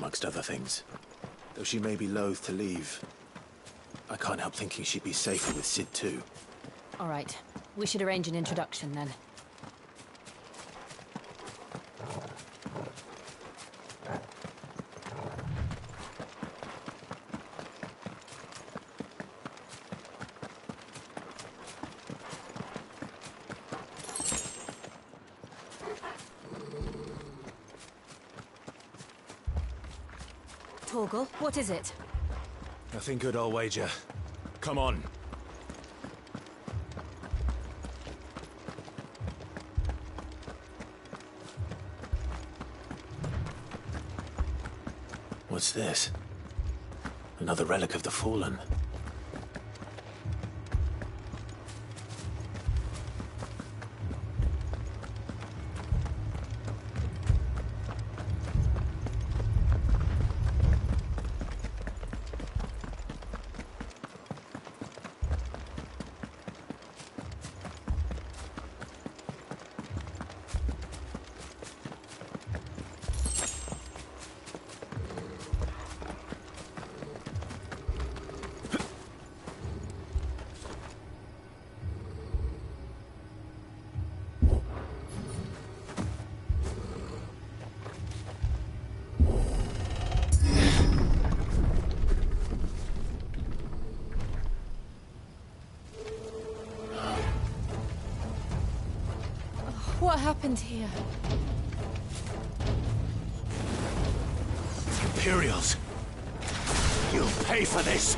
amongst other things. Though she may be loath to leave, I can't help thinking she'd be safer with Sid too. All right. We should arrange an introduction then. Torgal, what is it? Nothing good, I'll wager. Come on. What's this? Another relic of the Fallen. What happened here? Imperials! You'll pay for this!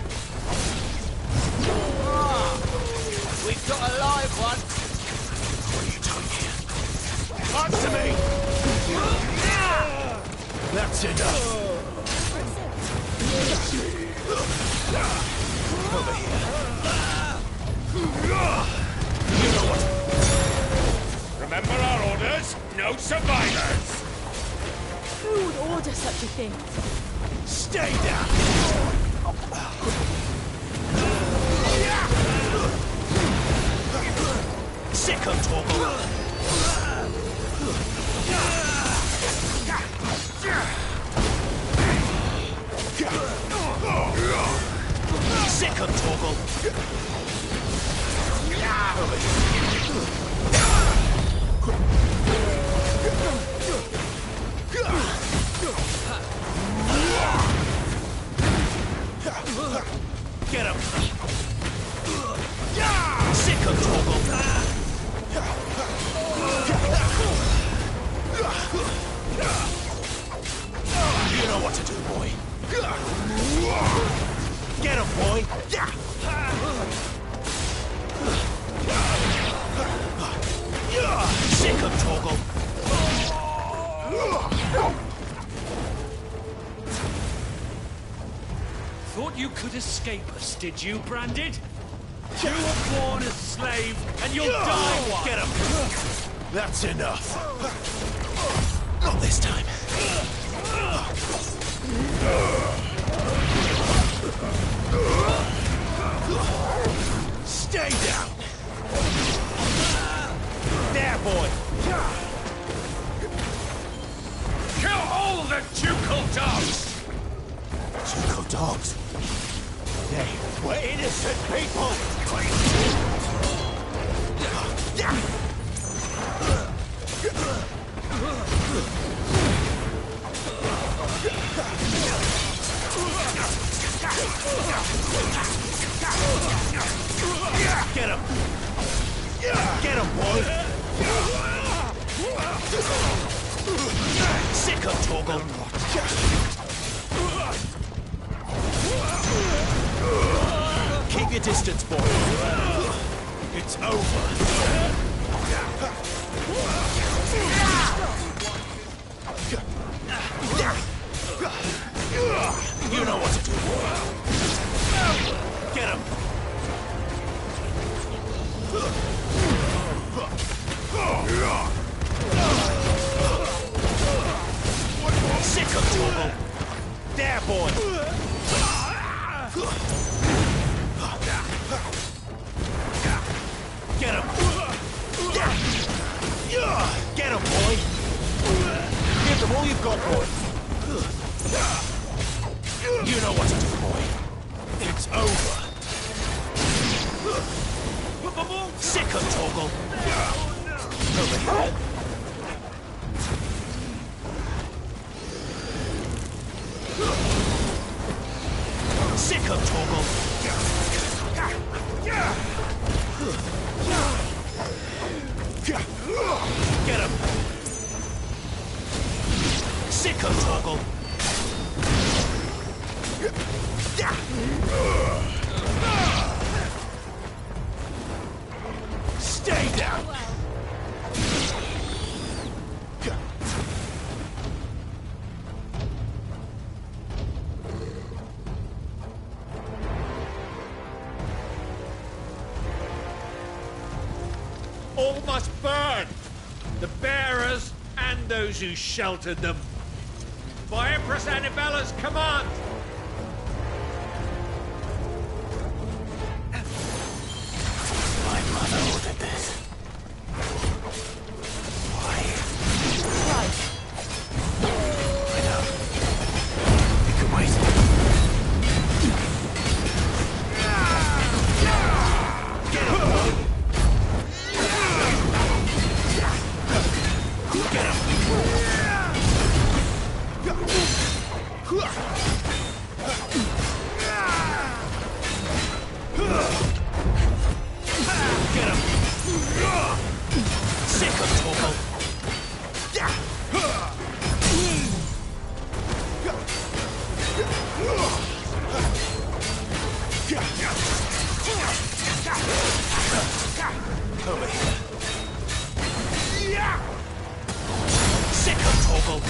We've got a live one! What are you doing here? Answer me! That's enough! Over here. You know what? Remember our orders? No survivors! Who would order such a thing? Stay down! Sick of Torgal! Sick of Torgal! Get him! Sick of Torgal! You know what to do, boy. Get him, boy! Sick of Torgal! Thought you could escape us, did you, Branded? You were born a slave, and you'll die one! Get him! That's enough! Not this time. Stay down! There, boy! Kill all the ducal dogs! Ducal dogs? They were innocent people! Get him! Get him, boy! Sick of Torgal! Keep your distance, boy. It's over. You know what to do, boy. Get him. Sick of Torgal. There, boy. Get him! Get him, boy! Give them all you've got, boy! You know what to do, boy. It's over. Sick of Torgal. Over here. Sick of Torgal. Get him. Sick of Torgal. Stay down. All must burn! The bearers and those who sheltered them. By Empress Annibella's command! My mother ordered this. Why? Right. I know. You can wait. Get him, boy. Get him. Get him. Sick of Torgal. Over here. Sick of Torgal.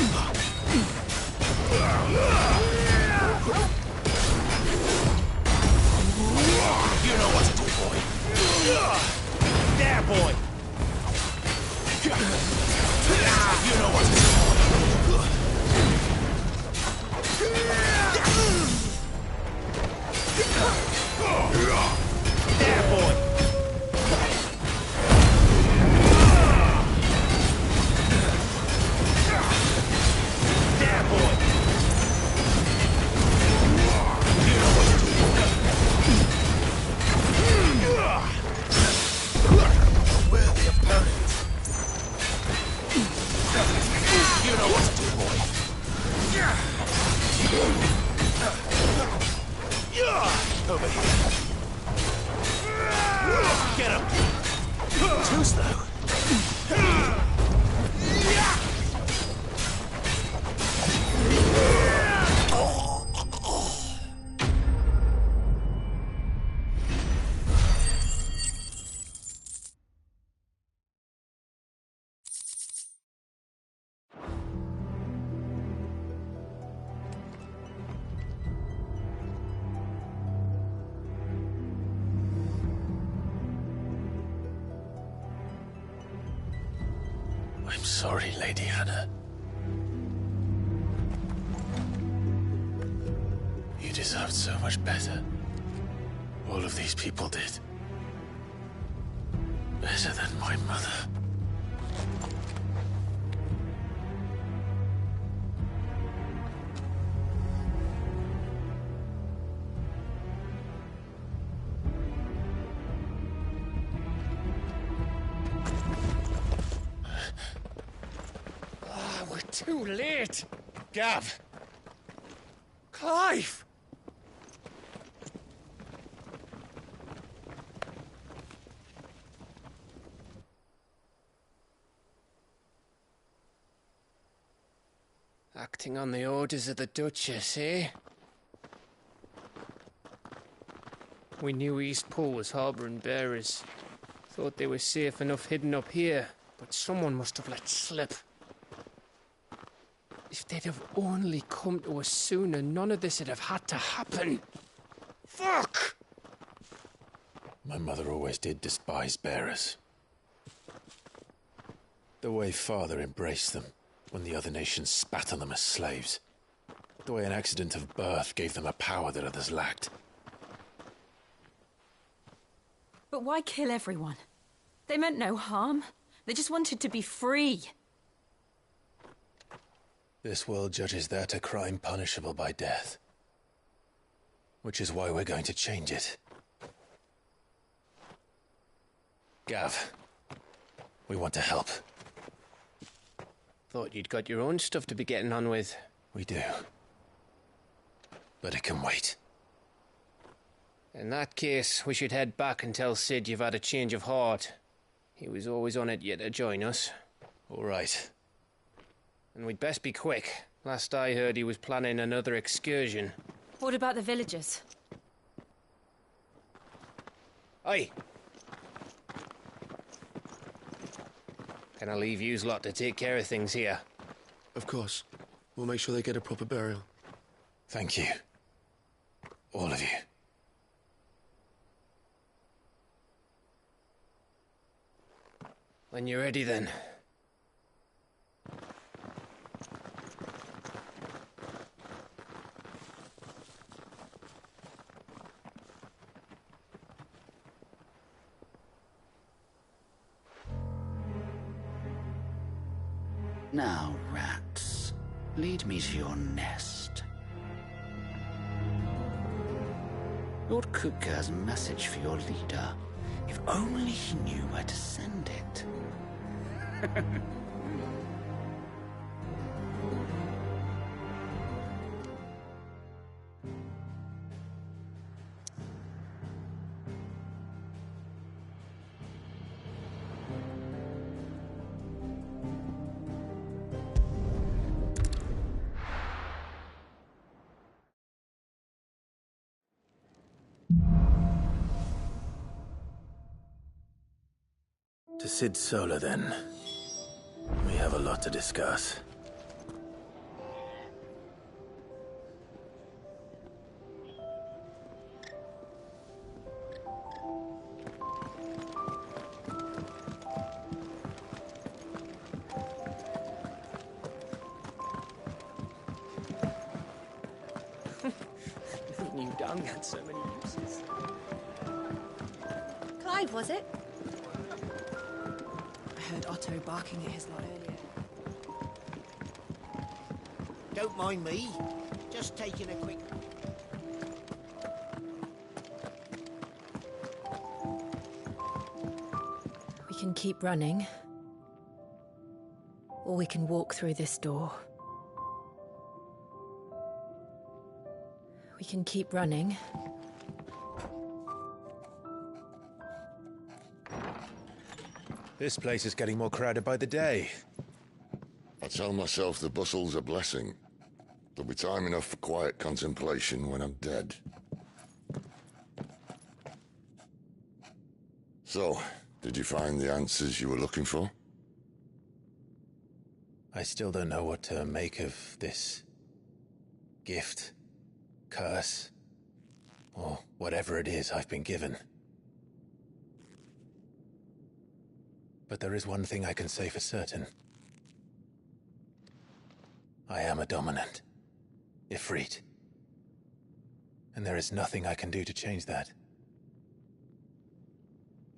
You know what to do, boy. There, boy. You know what to do, boy. There, boy. There, boy. You know what to do, boy. We're the opponent. You know what to do, boy. Over here. Get him. Too slow. I'm sorry, Lady Hannah. You deserved so much better. All of these people did. Better than my mother. Too late! Gav! Clive! Acting on the orders of the Duchess, eh? We knew East Pool was harbouring bearers. Thought they were safe enough hidden up here, but someone must have let slip. If they'd have only come to us sooner, none of this would have had to happen. Fuck! My mother always did despise bearers. The way Father embraced them when the other nations spat on them as slaves. The way an accident of birth gave them a power that others lacked. But why kill everyone? They meant no harm. They just wanted to be free. This world judges that a crime punishable by death. Which is why we're going to change it. Gav, we want to help. Thought you'd got your own stuff to be getting on with. We do. But it can wait. In that case, we should head back and tell Sid you've had a change of heart. He was always on it yet to join us. All right. And we'd best be quick. Last I heard, he was planning another excursion. What about the villagers? Aye. Can I leave yous lot to take care of things here? Of course. We'll make sure they get a proper burial. Thank you. All of you. When you're ready, then. Now, rats, lead me to your nest. Lord Cook has a message for your leader. If only he knew where to send it. To Sid Solar, then. We have a lot to discuss. New dung had so many uses. Clive, was it? I heard Otto barking at his lot earlier. Don't mind me. Just taking a quick... We can keep running. Or we can walk through this door. We can keep running. This place is getting more crowded by the day. I tell myself the bustle's a blessing. There'll be time enough for quiet contemplation when I'm dead. So, did you find the answers you were looking for? I still don't know what to make of this gift, curse, or whatever it is I've been given. But there is one thing I can say for certain. I am a dominant, Ifrit. And there is nothing I can do to change that.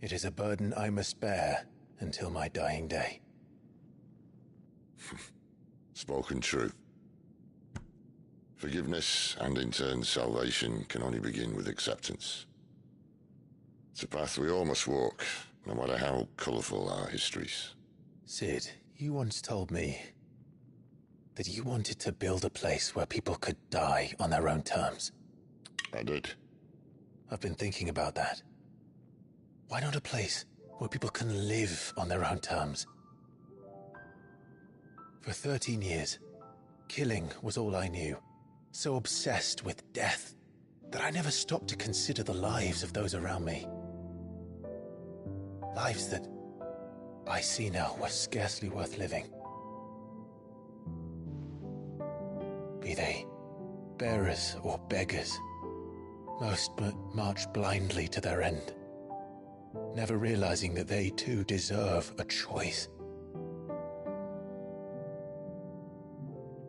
It is a burden I must bear until my dying day. Spoken true. Forgiveness, and in turn salvation, can only begin with acceptance. It's a path we all must walk, no matter how colourful our histories. Sid, you once told me that you wanted to build a place where people could die on their own terms. I did. I've been thinking about that. Why not a place where people can live on their own terms? For 13 years, killing was all I knew. So obsessed with death that I never stopped to consider the lives of those around me. Lives that I see now were scarcely worth living. Be they bearers or beggars, most march blindly to their end, never realizing that they too deserve a choice.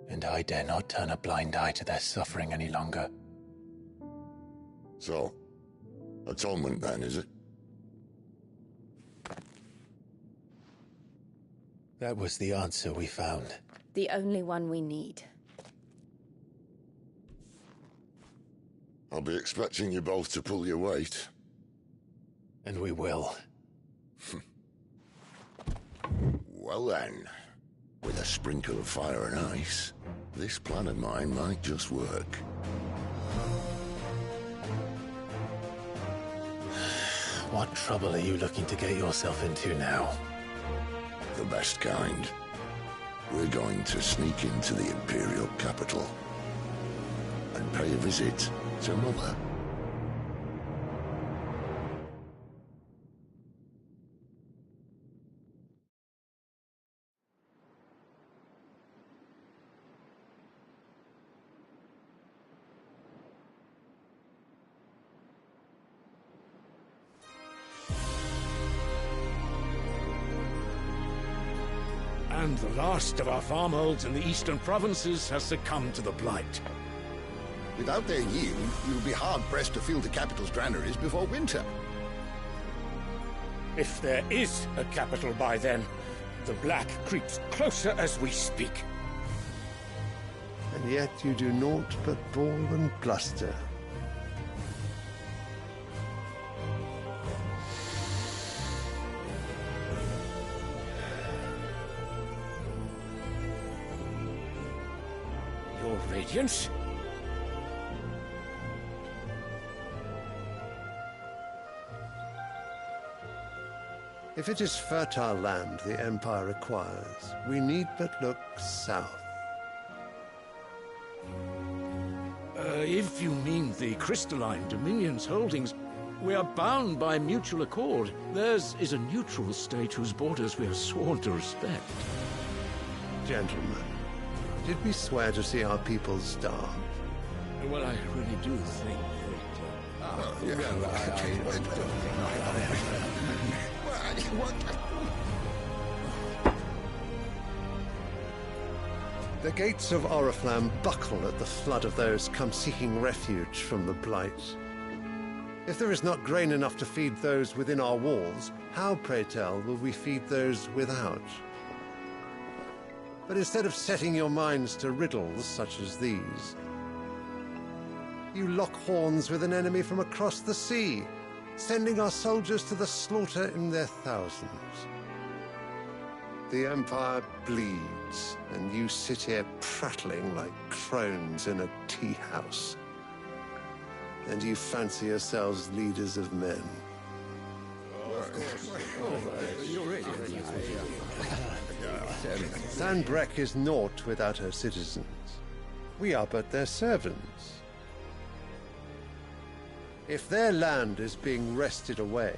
And I dare not turn a blind eye to their suffering any longer. So, atonement then, is it? That was the answer we found. The only one we need. I'll be expecting you both to pull your weight. And we will. Well then, with a sprinkle of fire and ice, this plan of mine might just work. What trouble are you looking to get yourself into now? The best kind. We're going to sneak into the Imperial capital and pay a visit to Mother. And the last of our farmholds in the eastern provinces has succumbed to the blight. Without their yield, you'll be hard-pressed to fill the capital's granaries before winter. If there is a capital by then, the black creeps closer as we speak. And yet you do naught but bawl and bluster. Your Radiance? If it is fertile land the Empire requires, we need but look south. If you mean the crystalline Dominion's holdings, we are bound by mutual accord. Theirs is a neutral state whose borders we have sworn to respect. Gentlemen, did we swear to see our people starve? Well, I really do think The gates of Oriflamme buckle at the flood of those come seeking refuge from the blight. If there is not grain enough to feed those within our walls, how, pray tell, will we feed those without? But instead of setting your minds to riddles such as these, you lock horns with an enemy from across the sea, sending our soldiers to the slaughter in their thousands. The Empire bleeds, and you sit here prattling like crones in a tea house. And you fancy yourselves leaders of men. Sanbreque is naught without her citizens. We are but their servants. If their land is being wrested away,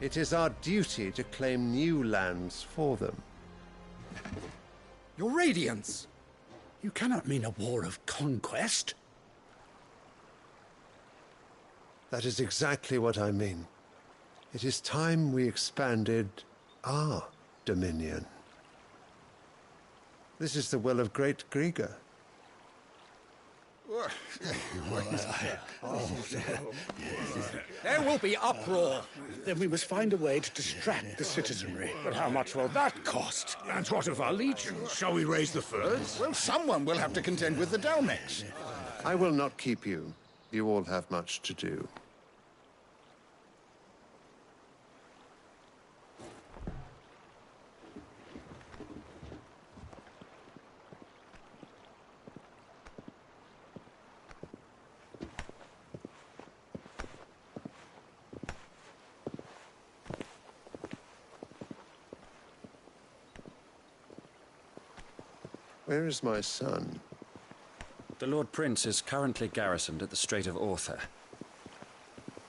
it is our duty to claim new lands for them. Your Radiance! You cannot mean a war of conquest. That is exactly what I mean. It is time we expanded our dominion. This is the will of great Grieger. There will be uproar. Then we must find a way to distract the citizenry. But how much will that cost? And what of our legions? Shall we raise the furs? Well, someone will have to contend with the Dalmex. I will not keep you. You all have much to do. Where is my son? The Lord Prince is currently garrisoned at the Strait of Arthur.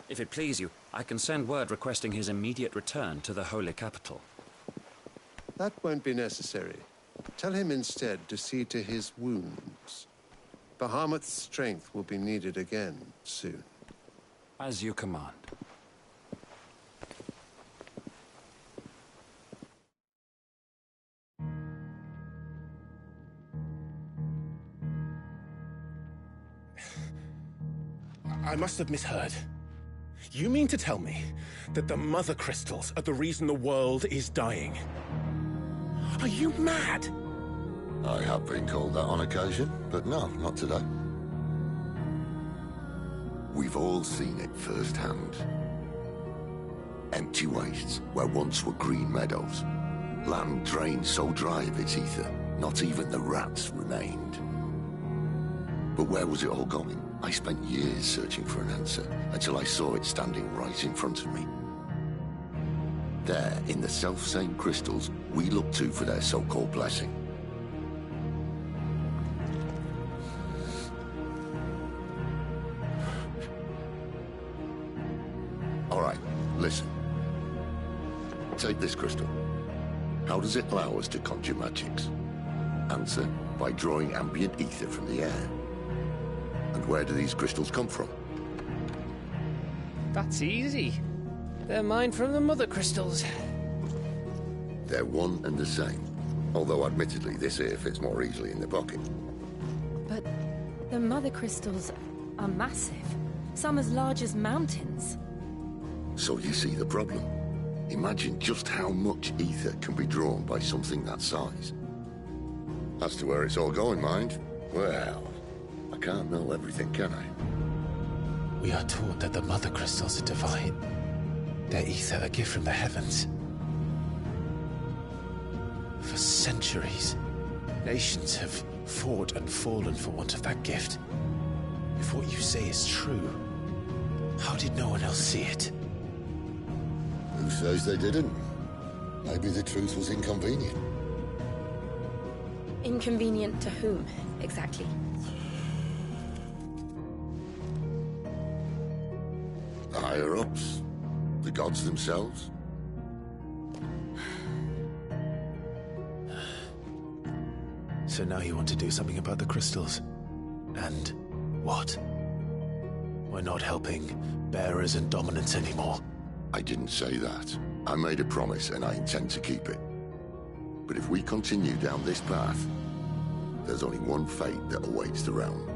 If it please you, I can send word requesting his immediate return to the Holy Capital. That won't be necessary. Tell him instead to see to his wounds. Bahamut's strength will be needed again soon. As you command. I must have misheard. You mean to tell me that the Mother Crystals are the reason the world is dying? Are you mad? I have been called that on occasion, but no, not today. We've all seen it firsthand. Empty wastes where once were green meadows. Land drained so dry of its ether, not even the rats remained. But where was it all going? I spent years searching for an answer, until I saw it standing right in front of me. There, in the self-same crystals we look to for their so-called blessing. All right, listen. Take this crystal. How does it allow us to conjure magics? Answer, by drawing ambient ether from the air. And where do these crystals come from? That's easy. They're mine from the mother crystals. They're one and the same. Although admittedly this here fits more easily in the pocket. But the mother crystals are massive. Some as large as mountains. So you see the problem. Imagine just how much ether can be drawn by something that size. As to where it's all going, mind, well, I can't know everything, can I? We are taught that the mother crystals are divine. Their ether a gift from the heavens. For centuries, nations have fought and fallen for want of that gift. If what you say is true, how did no one else see it? Who says they didn't? Maybe the truth was inconvenient. Inconvenient to whom, exactly? The higher-ups? The gods themselves? So now you want to do something about the crystals? And what? We're not helping bearers and dominants anymore. I didn't say that. I made a promise and I intend to keep it. But if we continue down this path, there's only one fate that awaits the realm.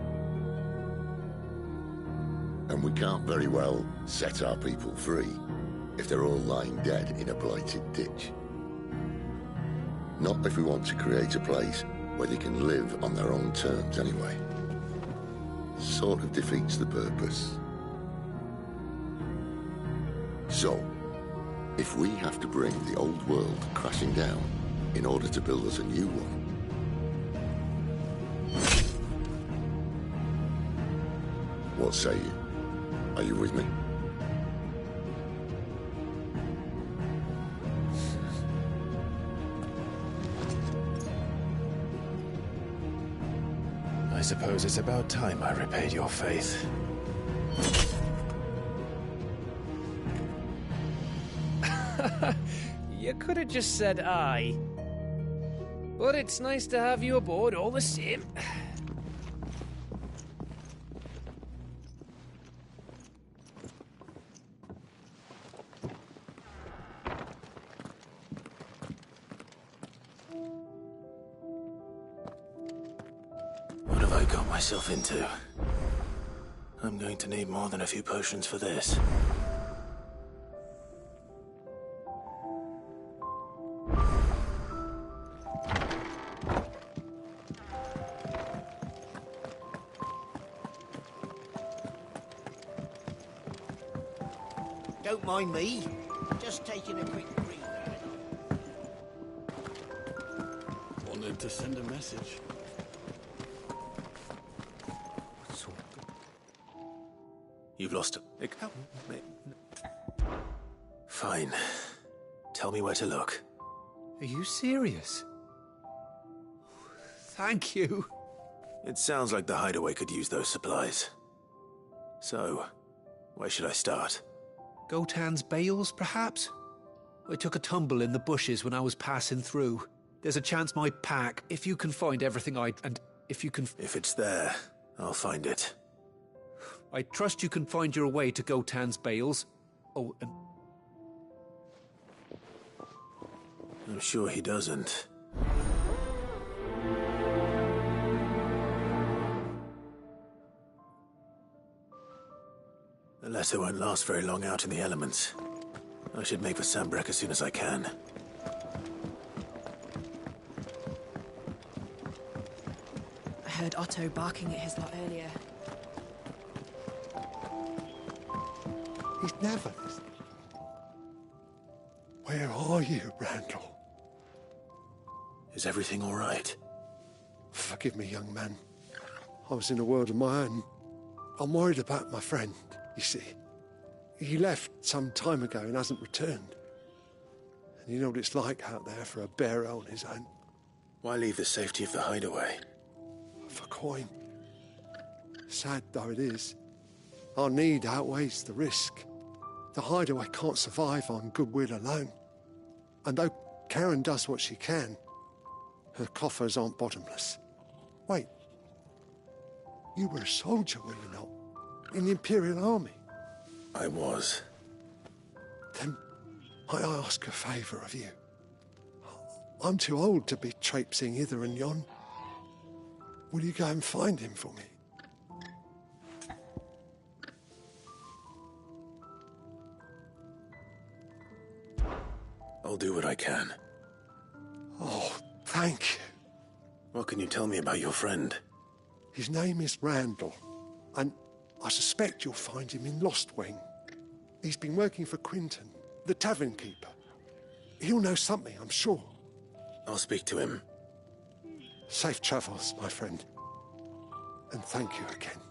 And we can't very well set our people free if they're all lying dead in a blighted ditch. Not if we want to create a place where they can live on their own terms anyway. Sort of defeats the purpose. So, if we have to bring the old world crashing down in order to build us a new one, what say you? Are you with me? I suppose it's about time I repaid your faith. You could have just said aye. But it's nice to have you aboard all the same. What have I got myself into? I'm going to need more than a few potions for this. Don't mind me. Just taking a quick breather. Wanted to send a message. You've lost it. Fine. Tell me where to look. Are you serious? Thank you. It sounds like the hideaway could use those supplies. So, where should I start? Gotan's bales, perhaps? I took a tumble in the bushes when I was passing through. There's a chance my pack, if you can find everything if it's there, I'll find it. I trust you can find your way to Gotan's bales. Oh, and... I'm sure he doesn't. The letter won't last very long out in the elements. I should make for Sambrek as soon as I can. I heard Otto barking at his lot earlier. He's never listened. Where are you, Randall? Is everything all right? Forgive me, young man. I was in a world of my own. I'm worried about my friend, you see. He left some time ago and hasn't returned. And you know what it's like out there for a bearer on his own. Why leave the safety of the hideaway? For coin. Sad though it is, our need outweighs the risk. The hideaway can't survive on goodwill alone. And though Karen does what she can, her coffers aren't bottomless. Wait. You were a soldier, were you not? In the Imperial Army? I was. Then might I ask a favour of you? I'm too old to be traipsing hither and yon. Will you go and find him for me? I'll do what I can. Oh, thank you. What can you tell me about your friend? His name is Randall, and I suspect you'll find him in Lost Wing. He's been working for Quinton, the tavern keeper. He'll know something, I'm sure. I'll speak to him. Safe travels, my friend. And thank you again.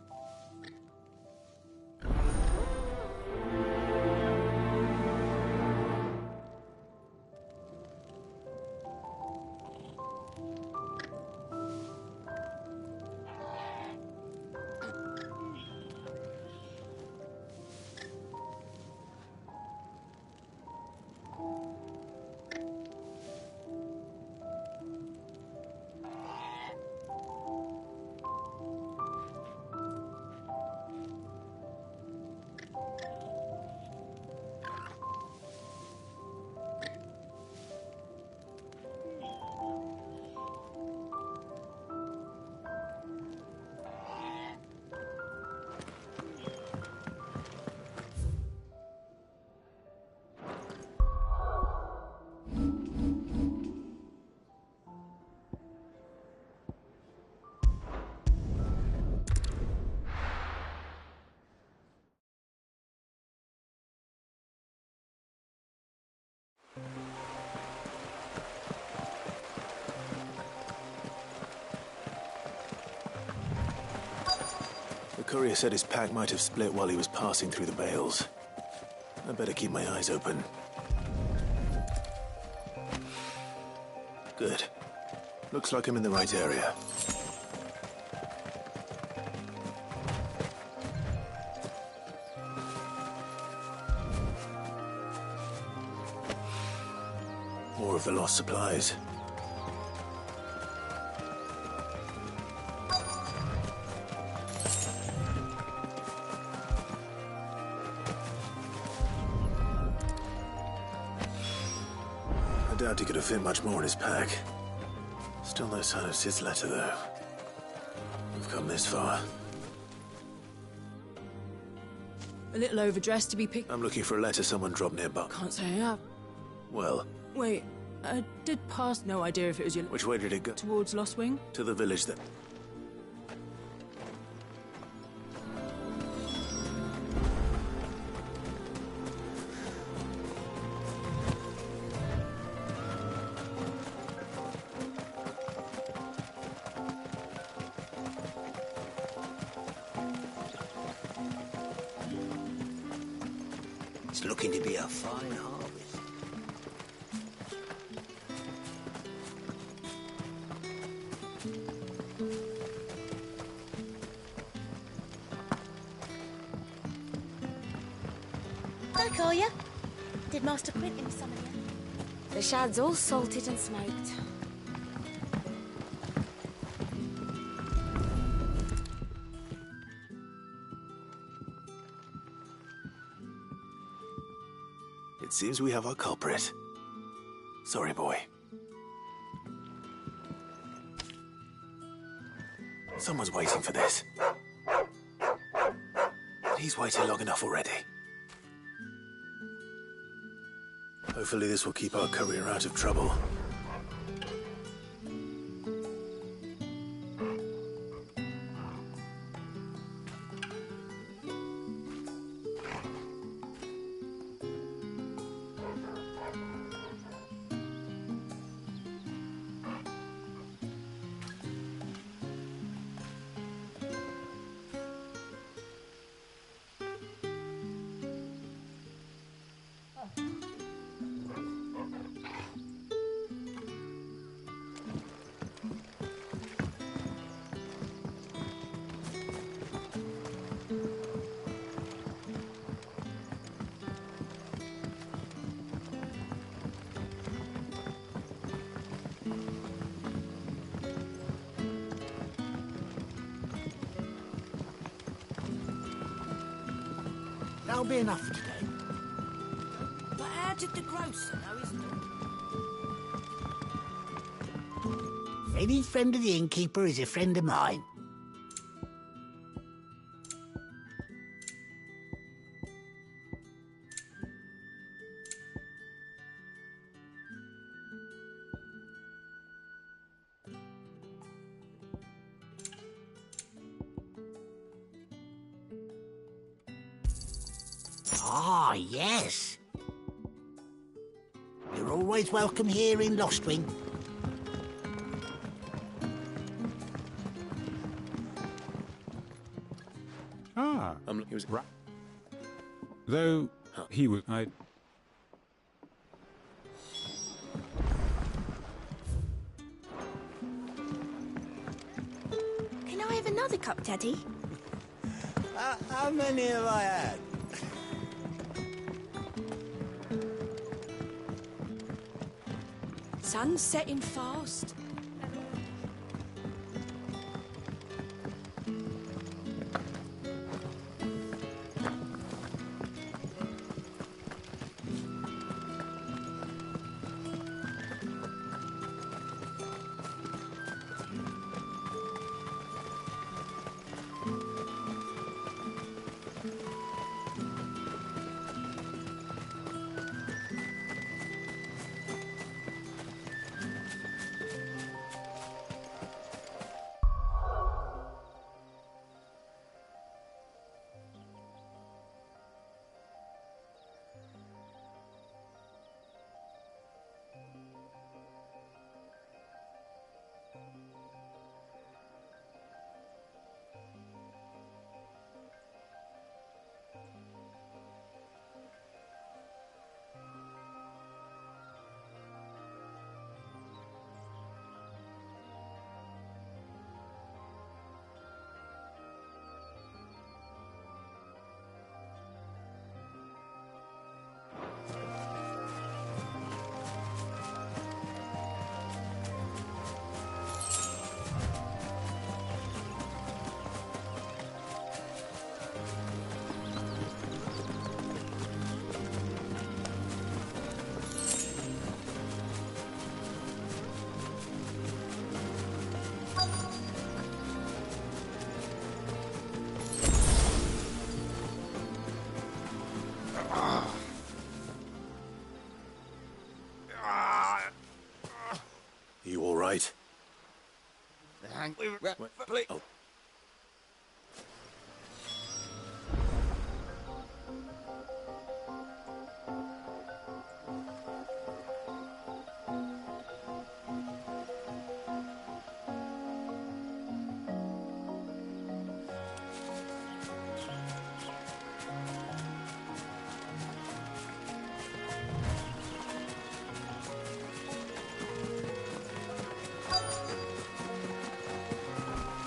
The courier said his pack might have split while he was passing through the bales. I better keep my eyes open. Good. Looks like I'm in the right area. More of the lost supplies. I doubt he could have fit much more in his pack. Still no sign of Sid's letter, though. We've come this far. A little overdressed to be picked. I'm looking for a letter someone dropped nearby. Can't say I have. Well, Wait, I did pass. No idea if it was your. which way did it go? Towards Lost Wing? To the village that... It's looking to be a fine harvest. I call you. Did Master Quinton summon you? The shad's all salted and smoked. It seems we have our culprit. Sorry, boy. Someone's waiting for this. He's waited long enough already. Hopefully this will keep our courier out of trouble. That'll be enough for today. But how did the grocer know his... Any friend of the innkeeper is a friend of mine. Ah, yes. You're always welcome here in Lostwing. Ah, he was right. Though he was, Can I have another cup, Daddy? How many have I had? Sun's setting fast. You all right? Oh.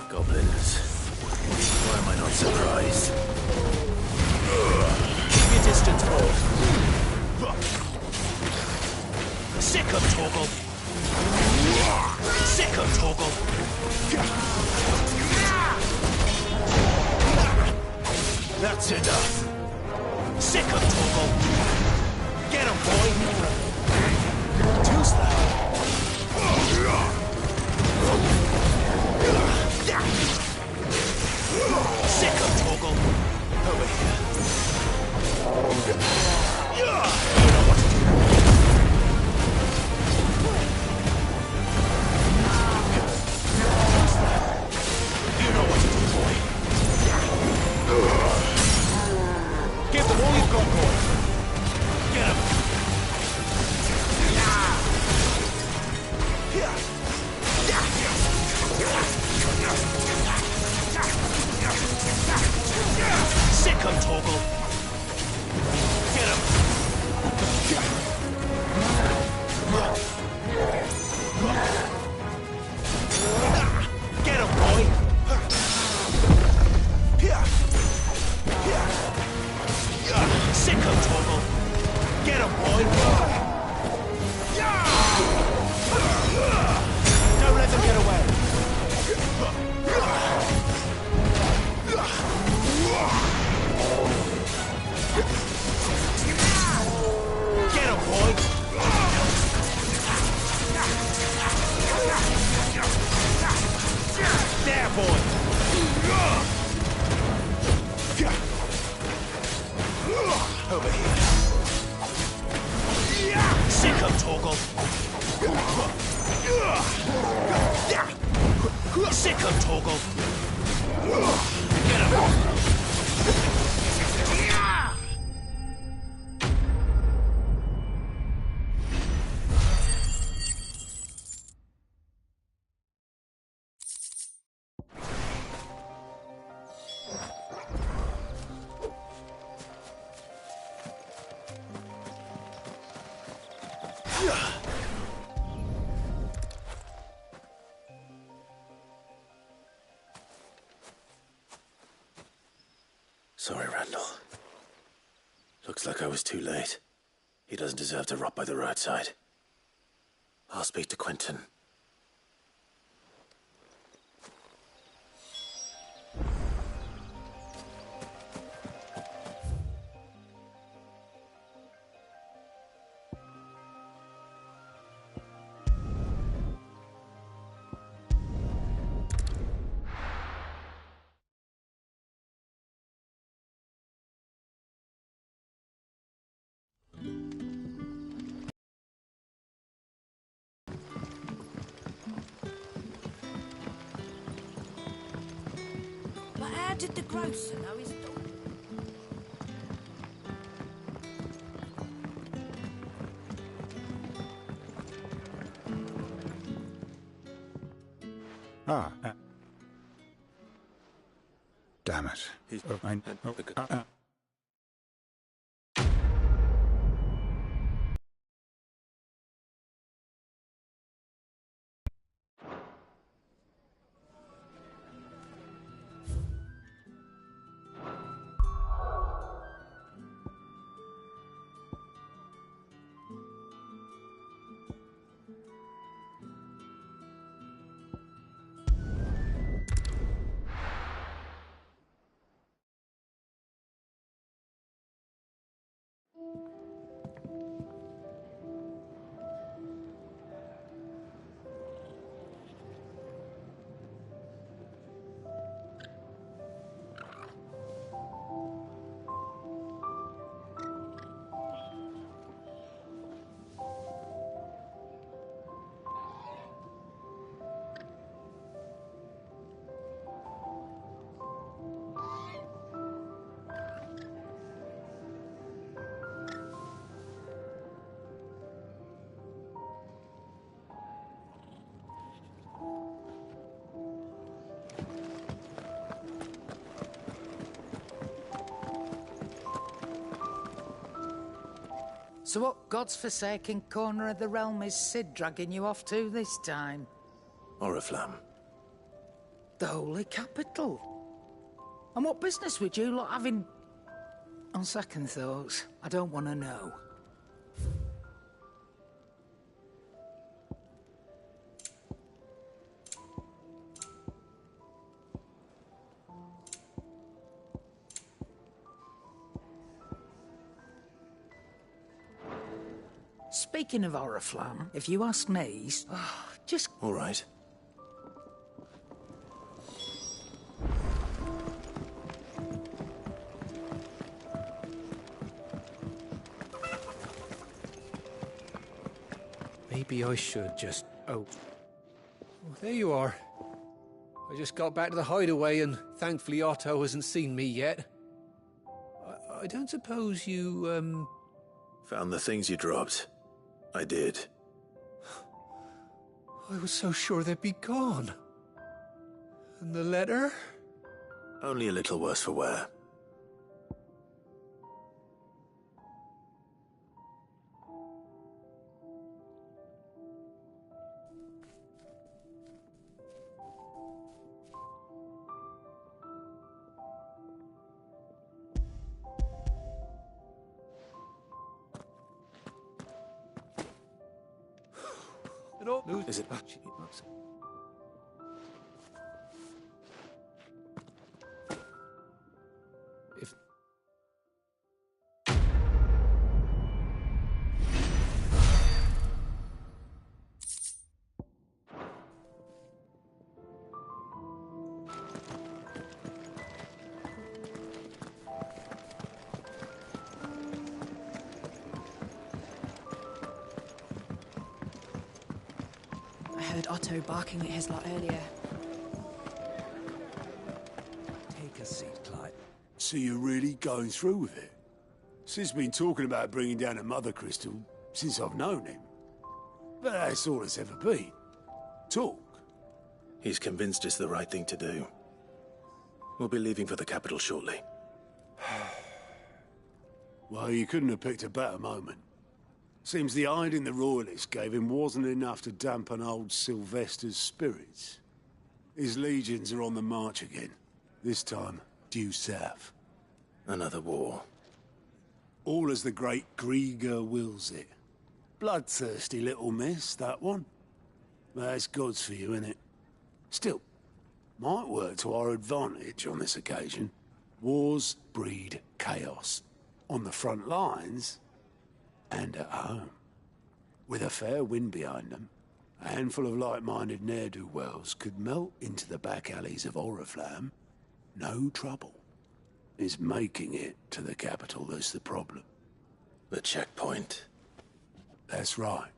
Goblins. Why am I not surprised? Keep your distance, Paul. Sick of Torgal. Sick of Torgal. That's enough. Sick of Torgal. Get him, boy. Too slow. Sick of Torgal. Over here. You know what to do. You know what to do, boy. Give them all you've got, boy. Get him. Sick of Torgal. Get him. Get him, boy. Sick of Torgal. Get him, boy. Don't let them get away. Torgal! Sick of Torgal! Get him! Sorry, Randall. Looks like I was too late. He doesn't deserve to rot by the roadside. I'll speak to Quentin. But how did the grocer know his daughter? Damn it. So what God's forsaken corner of the realm is Sid dragging you off to this time? Oriflamme. The Holy Capital. And what business would you lot having... On second thoughts, I don't want to know. Speaking of Oriflamme, if you ask me, just... All right. Maybe I should just... Oh, there you are. I just got back to the hideaway and thankfully Otto hasn't seen me yet. I don't suppose you, Found the things you dropped. I did. I was so sure they'd be gone. And the letter? Only a little worse for wear. Is it? If... heard Otto barking at his lot earlier. Take a seat, Clyde. So you're really going through with it? Sid's been talking about bringing down a Mother Crystal since I've known him. But that's all it's ever been. Talk. He's convinced it's the right thing to do. We'll be leaving for the capital shortly. Well, you couldn't have picked a better moment. Seems the hiding the Royalists gave him wasn't enough to dampen old Sylvester's spirits. His legions are on the march again. This time, due south. Another war. All as the great Grieger wills it. Bloodthirsty little miss, that one. That's God's for you, innit? Still, might work to our advantage on this occasion. Wars breed chaos. On the front lines, and at home. With a fair wind behind them, a handful of like-minded ne'er-do-wells could melt into the back alleys of Oriflamme. No trouble. It's making it to the capital that's the problem. The checkpoint. That's right.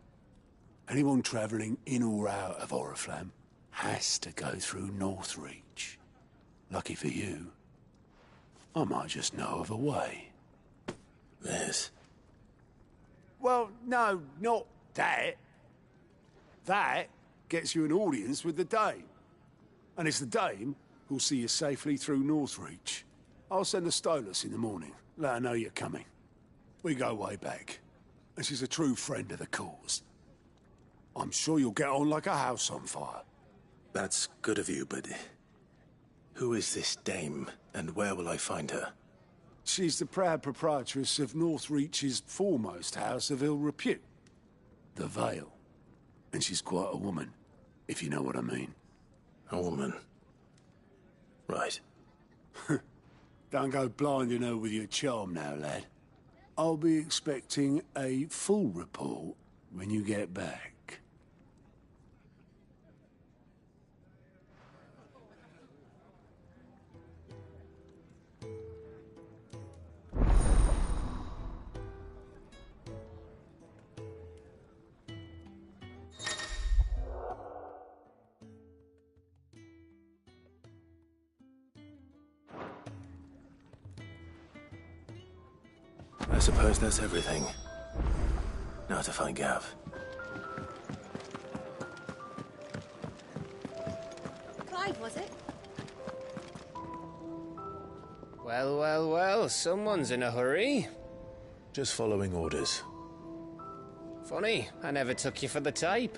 Anyone travelling in or out of Oriflamme has to go through Northreach. Lucky for you, I might just know of a way. This? Well, no, not that. That gets you an audience with the Dame. And it's the Dame who'll see you safely through Northreach. I'll send the Stolas in the morning. Let her know you're coming. We go way back. And she's a true friend of the cause. I'm sure you'll get on like a house on fire. That's good of you, but... who is this Dame, and where will I find her? She's the proud proprietress of Northreach's foremost house of ill repute. The Vale. And she's quite a woman, if you know what I mean. A woman? Right. Don't go blinding her with your charm now, lad. I'll be expecting a full report when you get back. I suppose that's everything. Now to find Gav. Clive, was it? Well, well, well, someone's in a hurry. Just following orders. Funny, I never took you for the type.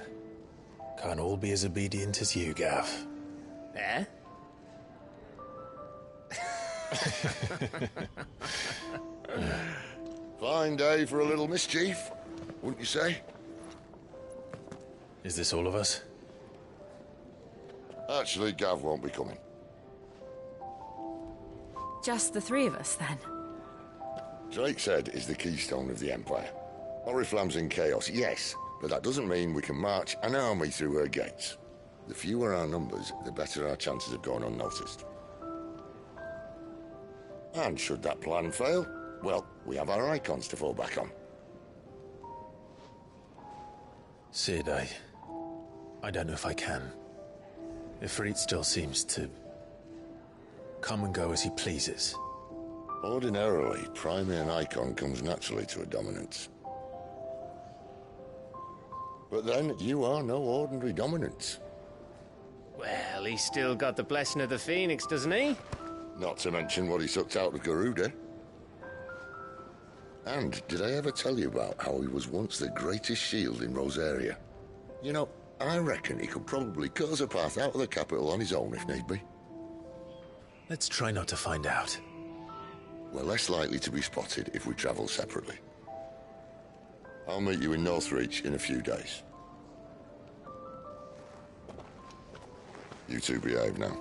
Can't all be as obedient as you, Gav. Eh? Fine day for a little mischief, wouldn't you say? Is this all of us? Actually, Gav won't be coming. Just the three of us, then? Drake's Head is the keystone of the Empire. Oriflamme's in chaos, yes, but that doesn't mean we can march an army through her gates. The fewer our numbers, the better our chances of going unnoticed. And should that plan fail, well, we have our icons to fall back on. Sid, I don't know if I can. Ifrit still seems to come and go as he pleases. Ordinarily, priming an icon comes naturally to a dominance. But then, you are no ordinary dominance. Well, he's still got the blessing of the Phoenix, doesn't he? Not to mention what he sucked out of Garuda. And did I ever tell you about how he was once the greatest shield in Rosaria? You know, I reckon he could probably cut us a path out of the capital on his own if need be. Let's try not to find out. We're less likely to be spotted if we travel separately. I'll meet you in Northreach in a few days. You two behave now.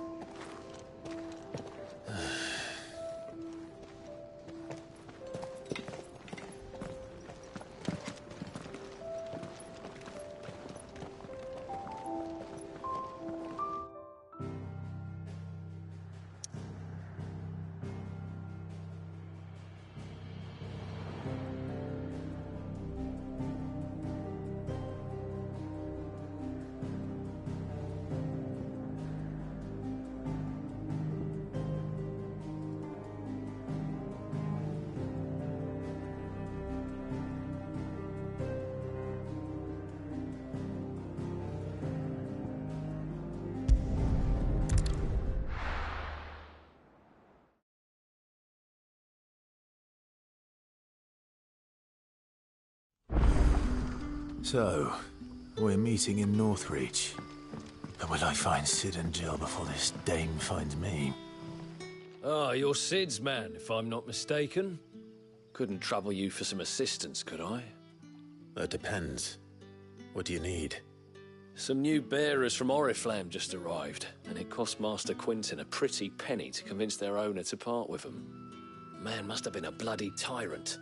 So, we're meeting in Northreach. But will I find Sid and Jill before this dame finds me? Ah, you're Sid's man, if I'm not mistaken. Couldn't trouble you for some assistance, could I? That depends. What do you need? Some new bearers from Oriflamme just arrived, and it cost Master Quinton a pretty penny to convince their owner to part with them. Man must have been a bloody tyrant.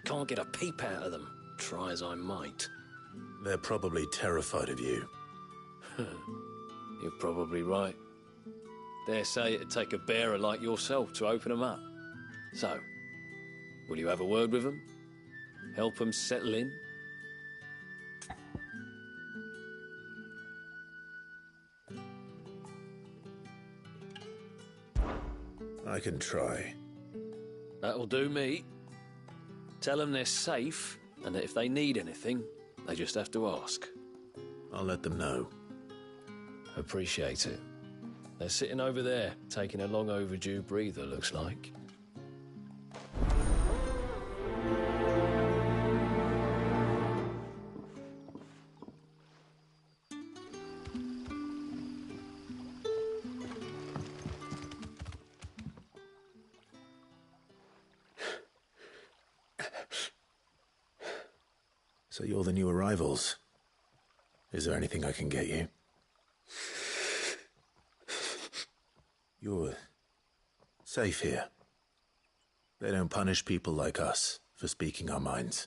Can't get a peep out of them, try as I might. They're probably terrified of you. You're probably right. Dare say it'd take a bearer like yourself to open them up. So, will you have a word with them? Help them settle in? I can try. That'll do me. Tell them they're safe, and that if they need anything, they just have to ask. I'll let them know. Appreciate it. They're sitting over there, taking a long overdue breather, looks like. So you're the new arrivals. Is there anything I can get you? You're safe here. They don't punish people like us for speaking our minds.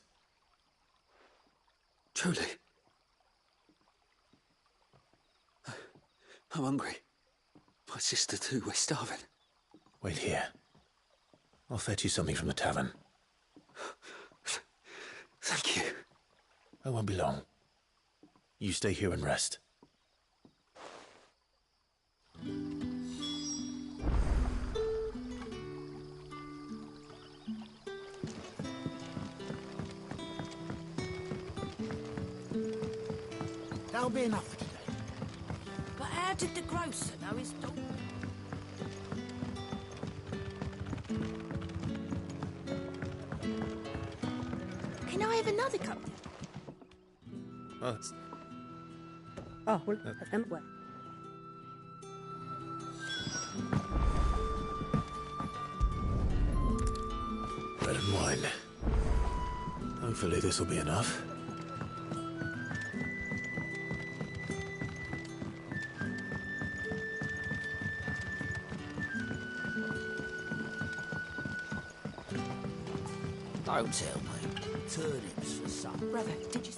Truly. I'm hungry. My sister too, we're starving. Wait here. I'll fetch you something from the tavern. Thank you. I won't be long. You stay here and rest. That'll be enough for today. But how did the grocer know his daughter? Can I have another cup? Oh, well, well. Bread and wine. Hopefully this will be enough. Don't tell me. Turnips for supper. Brother, did you...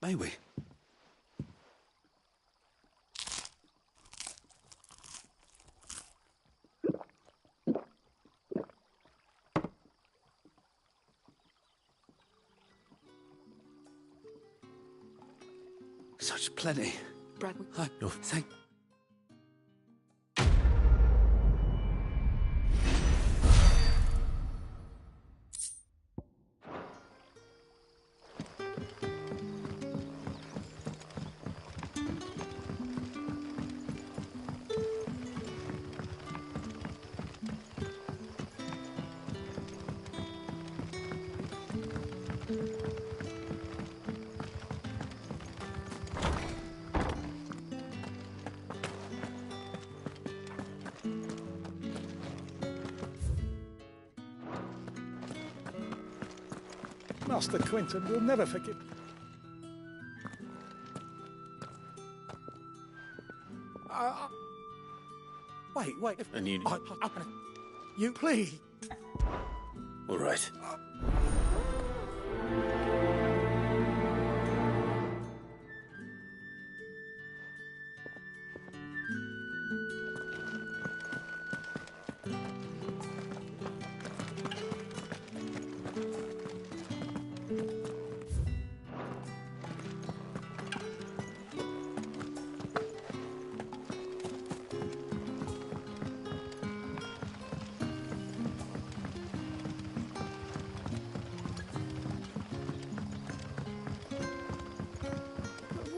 May we? Such plenty. Brad, Thank... Master Quinton will never forgive. Wait. And you... You please. All right.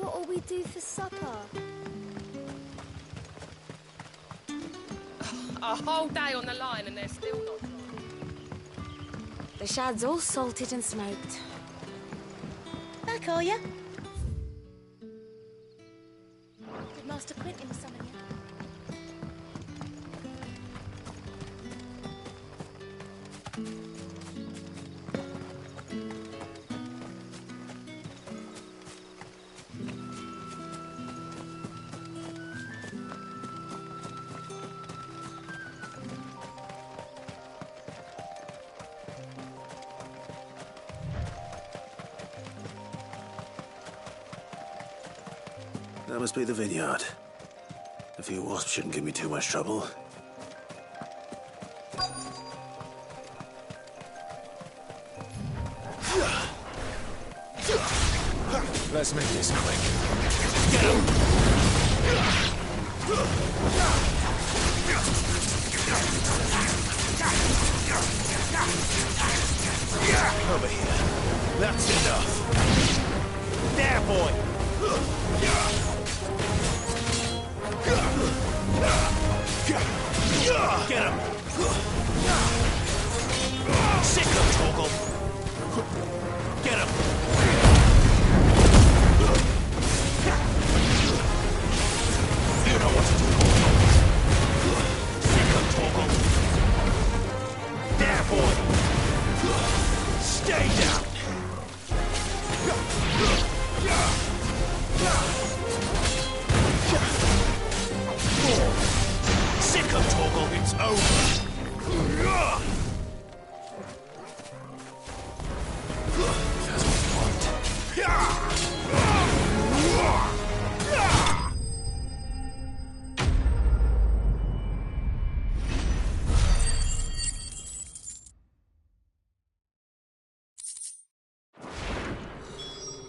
What'll we do for supper? A whole day on the line and they're still not dry. The shad's all salted and smoked. Back, are ya? Did Master Quentin summon you? That must be the vineyard. A few wasps shouldn't give me too much trouble. Let's make this quick. Get him! Over here. That's enough. There, boy! Get him! Sick of Torgal! Get him! You know what to do. Sick of Torgal! There, boy! Stay down! Sick of Torgal, it's over! That's what you want.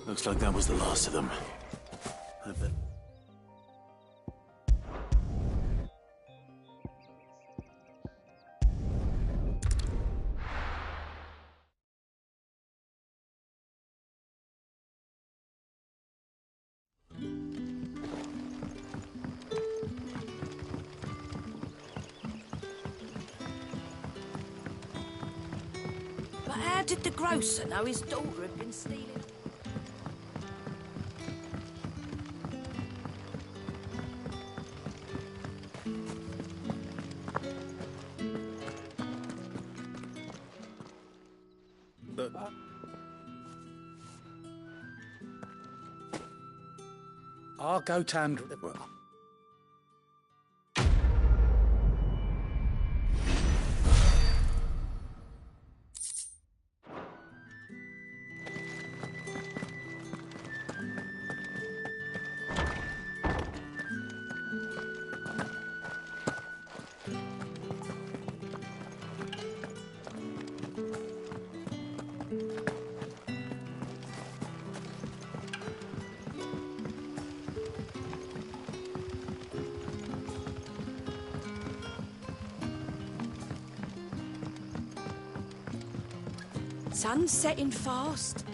Looks like that was the last of them. I bet. But how did the grocer know his daughter had been stealing? I'll go tend. Sun's setting fast.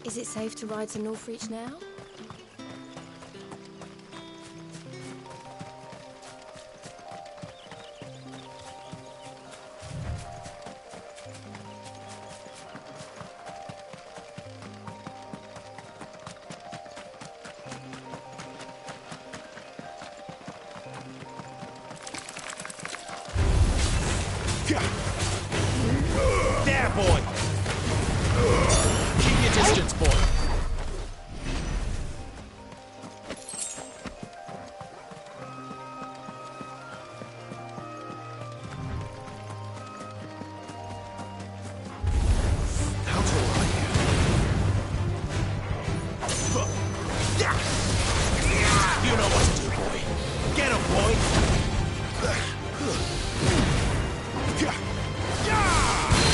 Is it safe to ride to Northreach now? There, boy! Keep your distance, boy! How tall are you? You know what to do, boy. Get him, boy!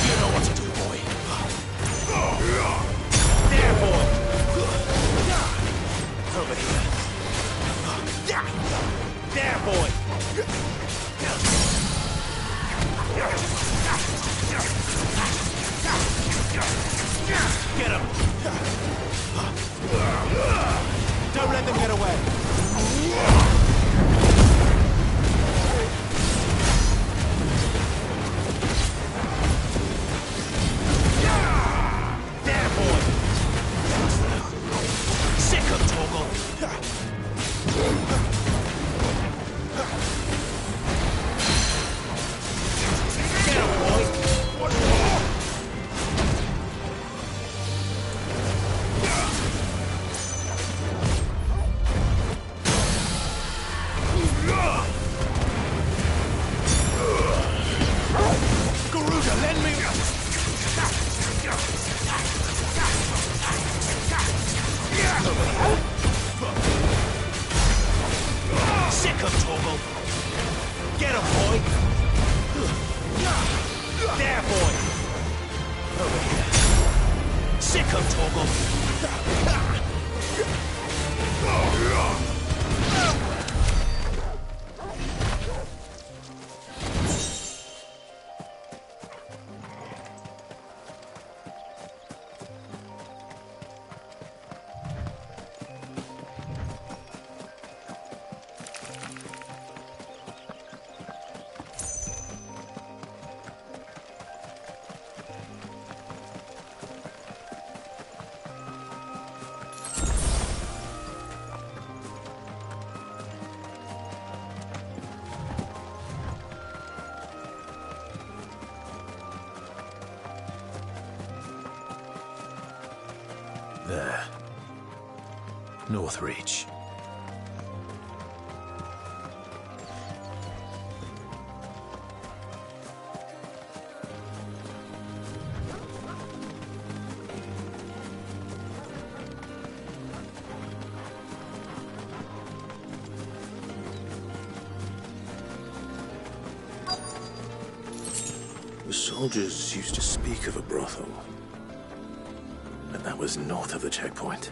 You know what to do, boy. There, boy! Over here. There, boy! Get him! Don't let them get away! There, boy! Sick of Torgal! Get him, boy! Garuda, lend me... Sick of Torgal! Get him, boy! There, boy! Over here. Sick of Torgal! There. Northreach. The soldiers used to speak of a brothel. But that was north of the checkpoint.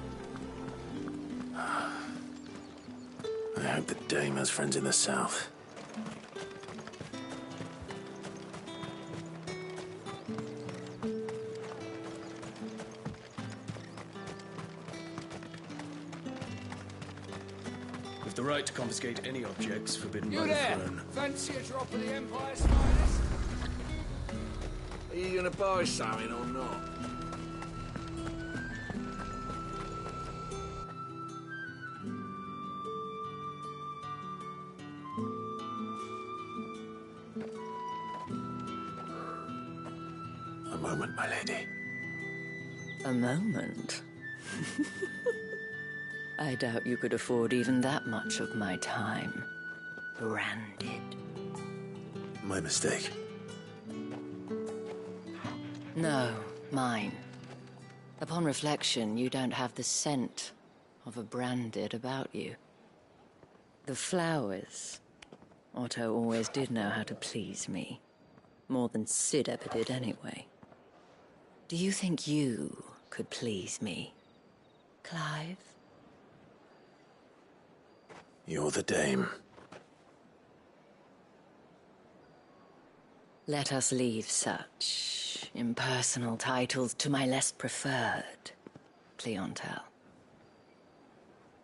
I hope the dame has friends in the south. With the right to confiscate any objects forbidden by You the there! throne. Fancy a drop of the Empire's finest? Are you gonna buy something or not? A moment, my lady. A moment? I doubt you could afford even that much of my time. Branded. My mistake. No, mine. Upon reflection, you don't have the scent of a branded about you. The flowers. Otto always did know how to please me. More than Sid ever did anyway. Do you think you could please me, Clive? You're the dame. Let us leave such impersonal titles to my less preferred clientele.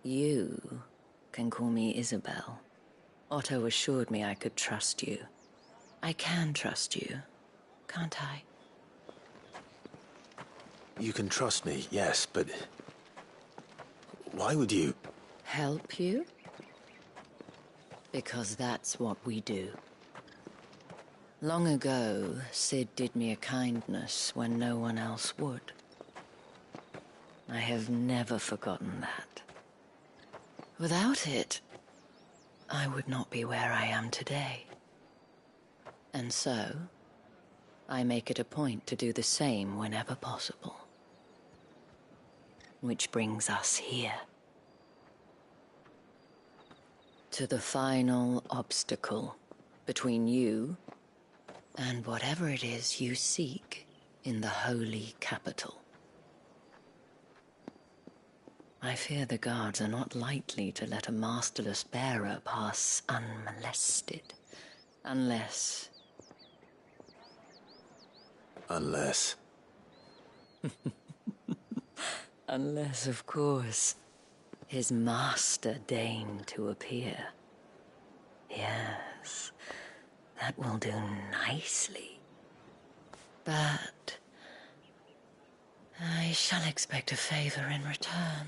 You can call me Isabel. Otto assured me I could trust you. I can trust you, can't I? You can trust me, yes, but... why would you... Help you? Because that's what we do. Long ago, Sid did me a kindness when no one else would. I have never forgotten that. Without it, I would not be where I am today. And so, I make it a point to do the same whenever possible. Which brings us here. To the final obstacle between you and whatever it is you seek in the holy capital. I fear the guards are not likely to let a masterless bearer pass unmolested. Unless... Unless... Unless, of course, his master deigned to appear. Yes, that will do nicely. But I shall expect a favor in return.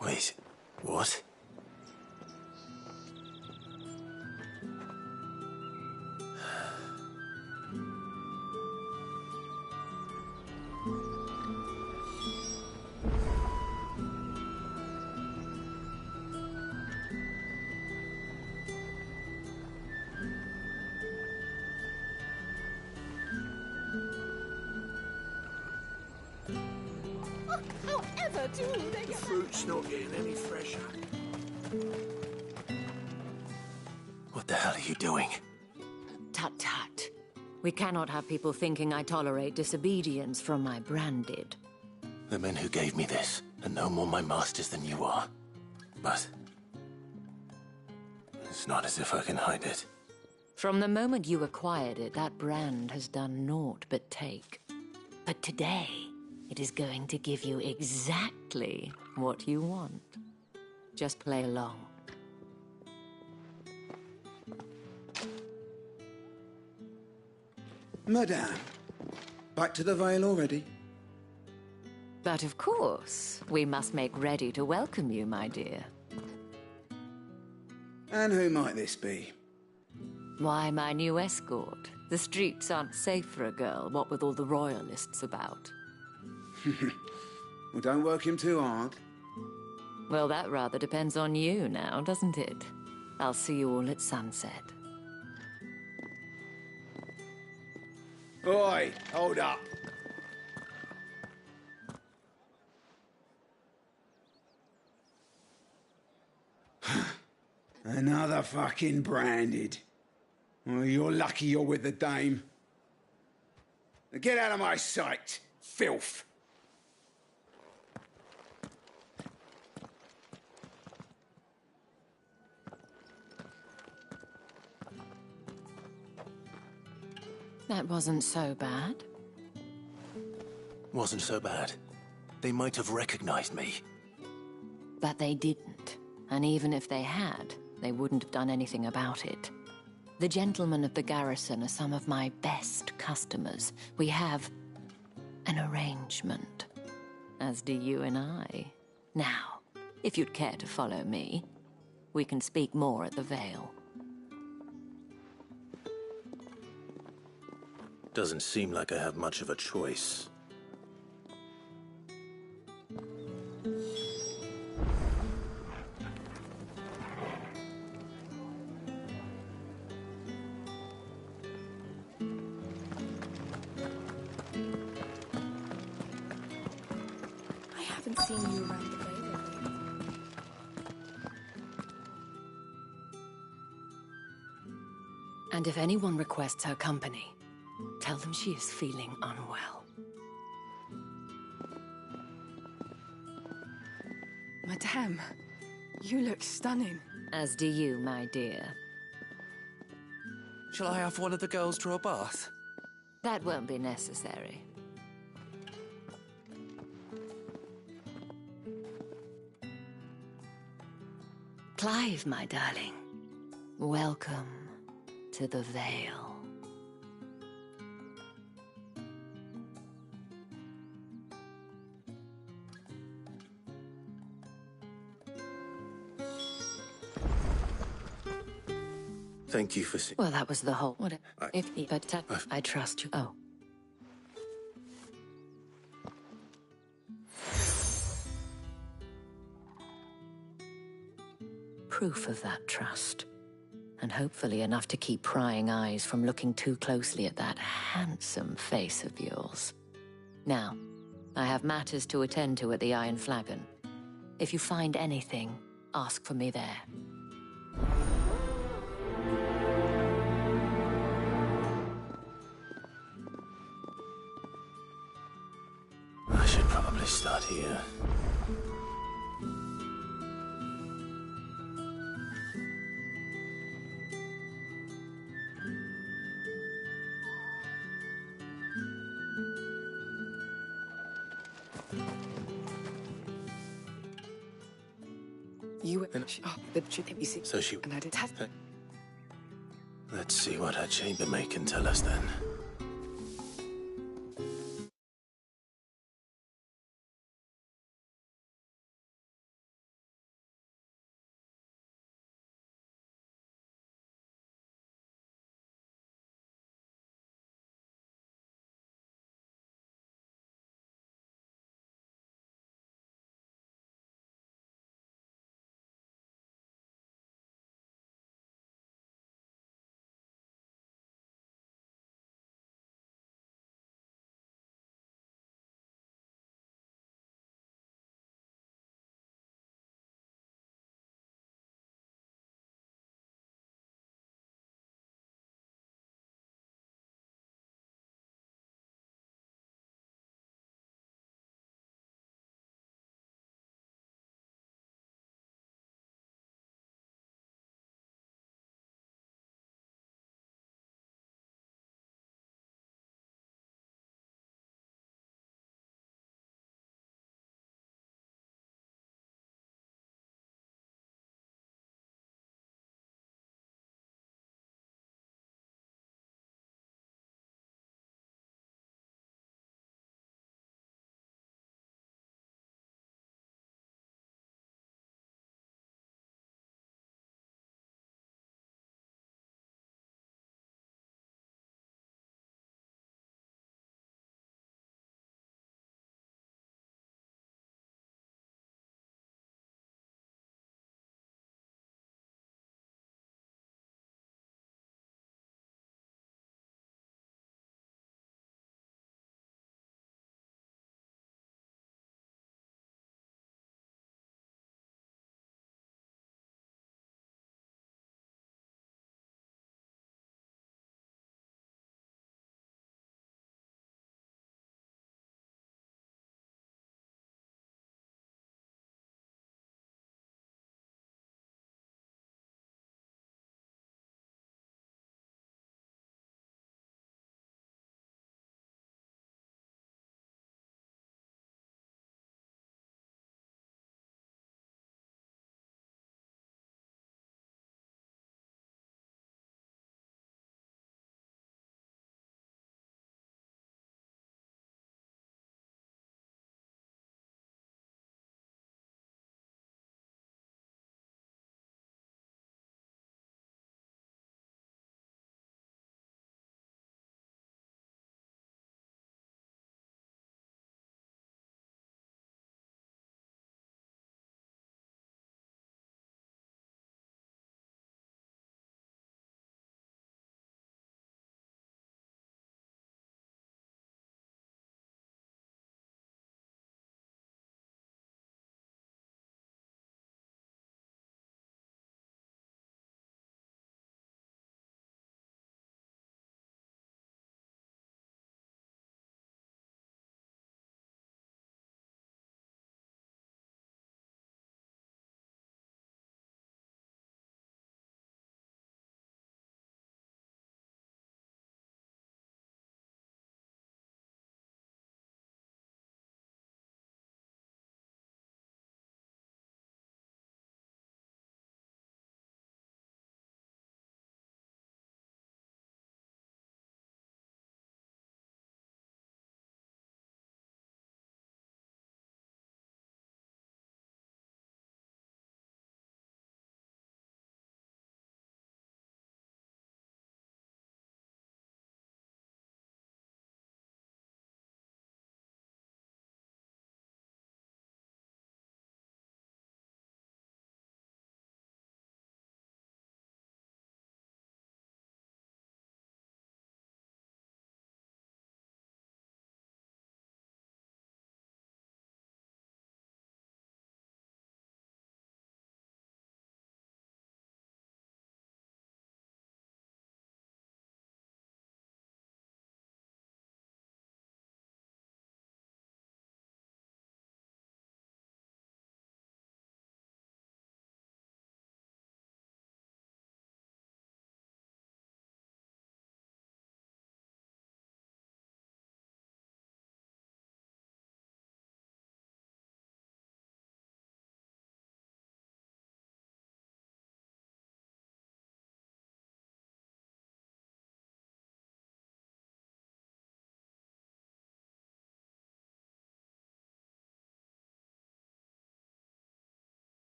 Wait, what? However do they The fruit's not getting any fresher. What the hell are you doing? Tut tut. We cannot have people thinking I tolerate disobedience from my branded. The men who gave me this are no more my masters than you are. But it's not as if I can hide it. From the moment you acquired it, that brand has done naught but take. But today, it is going to give you exactly what you want. Just play along. Madame, back to the Vale already? But of course, we must make ready to welcome you, my dear. And who might this be? Why, my new escort. The streets aren't safe for a girl, what with all the royalists about. Well, don't work him too hard. Well, that rather depends on you now, doesn't it? I'll see you all at sunset. Oi, hold up. Another fucking branded. Well, you're lucky you're with the dame. Now get out of my sight, filth. That wasn't so bad. Wasn't so bad. They might have recognized me. But they didn't. And even if they had, they wouldn't have done anything about it. The gentlemen of the garrison are some of my best customers. We have an arrangement, as do you and I. Now, if you'd care to follow me, we can speak more at the Vale. Doesn't seem like I have much of a choice. I haven't seen you around the Vale lately. And if anyone requests her company, tell them she is feeling unwell. Madame, you look stunning. As do you, my dear. Shall I have one of the girls draw a bath? That won't be necessary. Clive, my darling. Welcome to the Vale. Thank you for Well, that was the whole... What if he... But I trust you. Oh. Proof of that trust. And hopefully enough to keep prying eyes from looking too closely at that handsome face of yours. Now, I have matters to attend to at the Iron Flagon. If you find anything, ask for me there. I should probably start here. You and the see. So she... And I did have... Let's see what her chambermaid can tell us then.